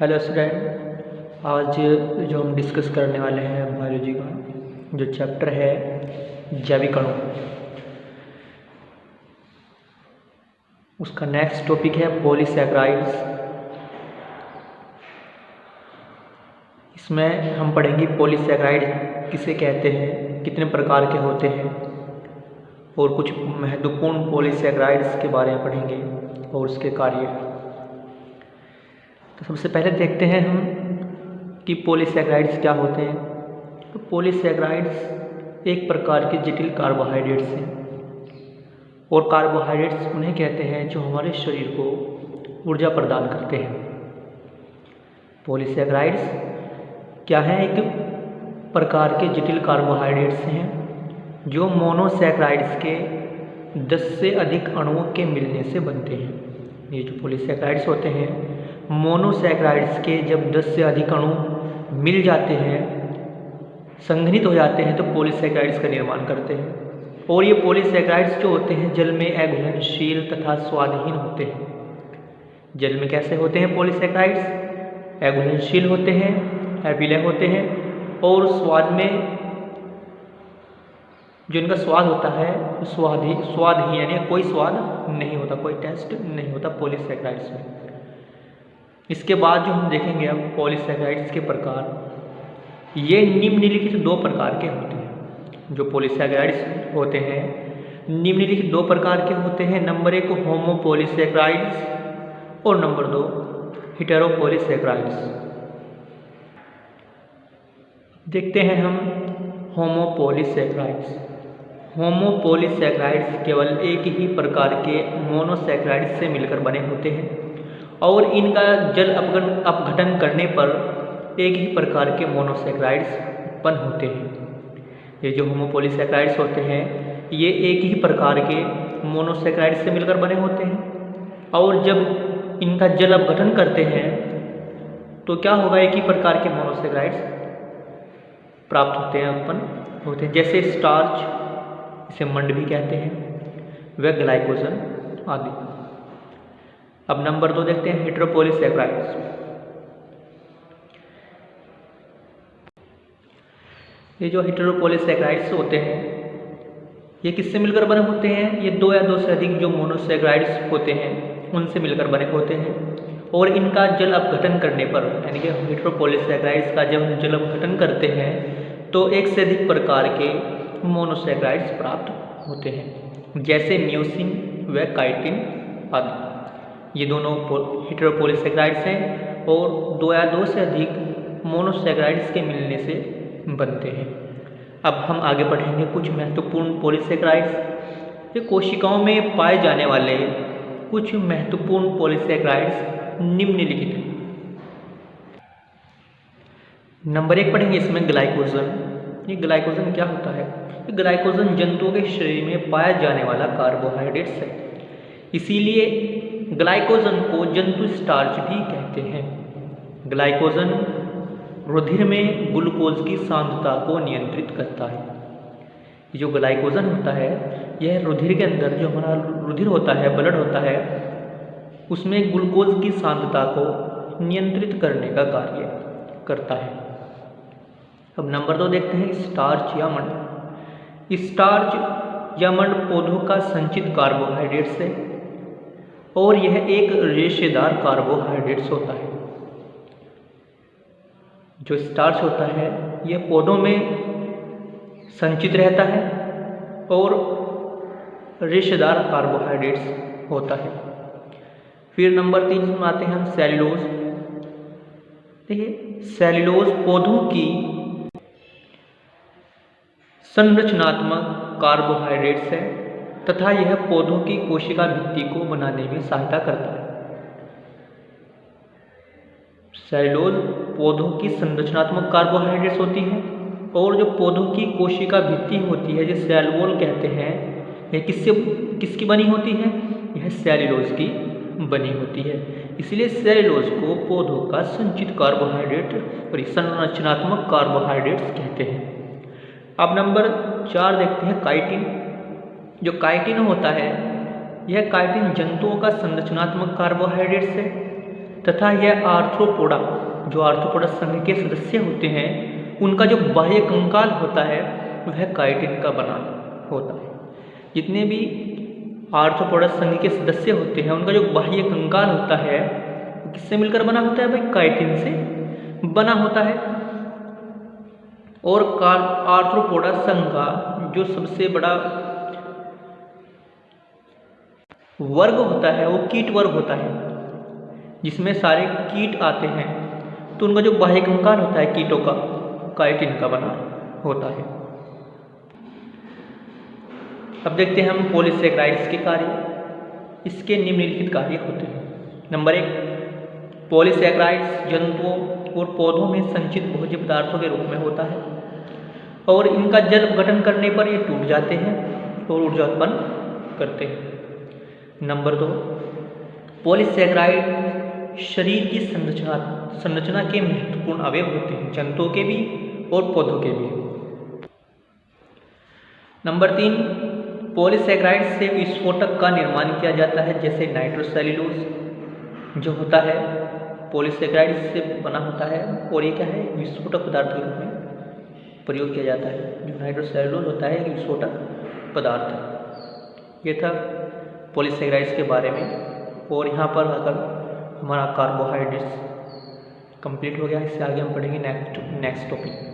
Hello student, आज जो हम डिस्कस करने वाले हैं बायोलॉजी का जो चैप्टर है जैविक अणु, उसका नेक्स्ट टॉपिक है पॉलीसैकेराइड्स। इसमें हम पढ़ेंगे पॉलीसैकेराइड किसे कहते हैं, कितने प्रकार के होते हैं और कुछ महत्वपूर्ण पॉलीसैकेराइड्स के बारे में पढ़ेंगे और उसके कार्य। तो सबसे पहले देखते हैं हम कि पॉलीसैकेराइड्स क्या होते हैं। तो पॉलीसैकेराइड्स एक प्रकार के जटिल कार्बोहाइड्रेट्स हैं और कार्बोहाइड्रेट्स उन्हें कहते हैं जो हमारे शरीर को ऊर्जा प्रदान करते हैं। पॉलीसैकेराइड्स क्या हैं? एक प्रकार के जटिल कार्बोहाइड्रेट्स हैं जो मोनोसैकेराइड्स के 10 से अधिक अणुओं के मिलने से बनते हैं। ये जो पॉलीसैकेराइड्स होते हैं, मोनोसैकेराइड्स के जब 10 से अधिक अणु मिल जाते हैं, संघनित हो जाते हैं, तो पॉलीसैकेराइड्स का निर्माण करते हैं। और ये पॉलीसैकेराइड्स जो होते हैं जल में अघुलनशील तथा स्वादहीन होते हैं। जल में कैसे होते हैं पॉलीसैकेराइड्स? अघुलनशील होते हैं, अविलय होते हैं और स्वाद में जो इनका स्वाद होता है स्वादहीन, यानी कोई स्वाद नहीं होता, कोई टेस्ट नहीं होता पॉलीसैकेराइड्स में। इसके बाद जो हम देखेंगे अब पॉलीसैकेराइड्स के प्रकार, ये निम्नलिखित 2 प्रकार के होते हैं। जो पॉलीसैकेराइड्स होते हैं निम्नलिखित 2 प्रकार के होते हैं। नंबर 1 होमोपॉलीसैकेराइड्स और नंबर 2 हेटेरोपॉलीसैकेराइड्स। देखते हैं हम होमोपॉलीसैकेराइड्स। होमोपॉलीसैकेराइड्स केवल एक ही प्रकार के मोनोसैकेराइड्स से मिलकर बने होते हैं और इनका जल अपघटन करने पर एक ही प्रकार के मोनोसैकेराइड्स उत्पन्न होते हैं। ये जो होमोपॉलीसैकेराइड्स होते हैं ये एक ही प्रकार के मोनोसैकेराइड्स से मिलकर बने होते हैं और जब इनका जल अपघटन करते हैं तो क्या होगा? एक ही प्रकार के मोनोसैकेराइड्स प्राप्त होते हैं, उत्पन्न होते हैं, जैसे स्टार्च, इसे मंड भी कहते हैं, व ग्लाइकोजन आदि। अब नंबर 2 देखते हैं हेटेरोपॉलीसैकेराइड्स। ये जो हेटेरोपॉलीसैकेराइड्स होते हैं ये किससे मिलकर बने होते हैं? ये 2 या 2 से अधिक जो मोनोसैकेराइड्स होते हैं उनसे मिलकर बने होते हैं और इनका जल अपघटन करने पर, यानी कि हेटेरोपॉलीसैकेराइड्स का जब हम जल अपघटन करते हैं तो एक से अधिक प्रकार के मोनोसैकेराइड्स प्राप्त होते हैं, जैसे म्यूसिन व काइटिन आदि। ये दोनों हेटेरोपॉलीसैकेराइड्स हैं और 2 या 2 से अधिक मोनोसैकेराइड्स के मिलने से बनते हैं। अब हम आगे बढ़ेंगे कुछ महत्वपूर्ण पॉलीसैकेराइड्स। ये कोशिकाओं में पाए जाने वाले कुछ महत्वपूर्ण पॉलीसैकेराइड्स निम्नलिखित हैं। नंबर 1 पढ़ेंगे इसमें ग्लाइकोजन। ये ग्लाइकोजन क्या होता है? ये ग्लाइकोजन जंतुओं के शरीर में पाया जाने वाला कार्बोहाइड्रेट्स है, इसीलिए ग्लाइकोजन को जंतु स्टार्च भी कहते हैं। ग्लाइकोजन रुधिर में ग्लूकोज की सांद्रता को नियंत्रित करता है। ये जो ग्लाइकोजन होता है यह रुधिर के अंदर, जो हमारा रुधिर होता है, ब्लड होता है, उसमें ग्लूकोज की सांद्रता को नियंत्रित करने का कार्य करता है। अब नंबर 2 देखते हैं स्टार्च या मंड। स्टार्च या मंड पौधों का संचित कार्बोहाइड्रेट्स है और यह एक रेशेदार कार्बोहाइड्रेट्स होता है। जो स्टार्च होता है यह पौधों में संचित रहता है और रेशेदार कार्बोहाइड्रेट्स होता है। फिर नंबर 3 में आते हैं हम सेल्यूलोज। देखिए, सेल्यूलोज पौधों की संरचनात्मक कार्बोहाइड्रेट्स है तथा यह पौधों की कोशिका भित्ति को बनाने में सहायता करता है। सेल्यूलोज पौधों की संरचनात्मक कार्बोहाइड्रेट्स होती है और जो पौधों की कोशिका भित्ति होती है, जिसे सेल वॉल कहते हैं, यह किसकी बनी होती है? यह सेल्यूलोज की बनी होती है। इसलिए सेल्यूलोज को पौधों का संचित कार्बोहाइड्रेट और संरचनात्मक कार्बोहाइड्रेट्स कहते हैं। अब नंबर 4 देखते हैं काइटिन। जो काइटिन होता है यह काइटिन जंतुओं का संरचनात्मक कार्बोहाइड्रेट्स है तथा यह आर्थ्रोपोडा, जो आर्थ्रोपोडा संघ के सदस्य होते हैं, उनका जो बाह्य कंकाल होता है वह काइटिन का बना होता है। जितने भी आर्थ्रोपोडा संघ के सदस्य होते हैं उनका जो बाह्य कंकाल होता है वो किससे मिलकर बना होता है भाई? काइटिन से बना होता है। और आर्थ्रोपोडा संघ का जो सबसे बड़ा वर्ग होता है वो कीट वर्ग होता है, जिसमें सारे कीट आते हैं। तो उनका जो बाह्य कंकाल होता है कीटों का, काइटिन का बना होता है। अब देखते हैं हम पॉलीसेकेराइड्स के कार्य। इसके निम्नलिखित कार्य होते हैं। नंबर 1, पॉलीसेकेराइड्स जंतुओं और पौधों में संचित भोज्य पदार्थों के रूप में होता है और इनका जल गठन करने पर ये टूट जाते हैं और ऊर्जा उत्पन्न करते हैं। नंबर 2, पॉलीसेकेराइड शरीर की संरचना के महत्वपूर्ण अवयव होते हैं, जंतुओं के भी और पौधों के भी। नंबर 3, पॉलीसेकेराइड से विस्फोटक का निर्माण किया जाता है, जैसे नाइट्रोसेल्यूलोज जो होता है पॉलीसेकेराइड से बना होता है और ये क्या है? विस्फोटक पदार्थ के रूप में प्रयोग किया जाता है। जो नाइट्रोसेल्यूलोज होता है ये विस्फोटक पदार्थ है। ये था पॉलीसेकेराइड्स के बारे में। और यहाँ पर अगर हमारा कार्बोहाइड्रेट्स कंप्लीट हो गया, इससे आगे हम पढ़ेंगे नेक्स्ट टॉपिक।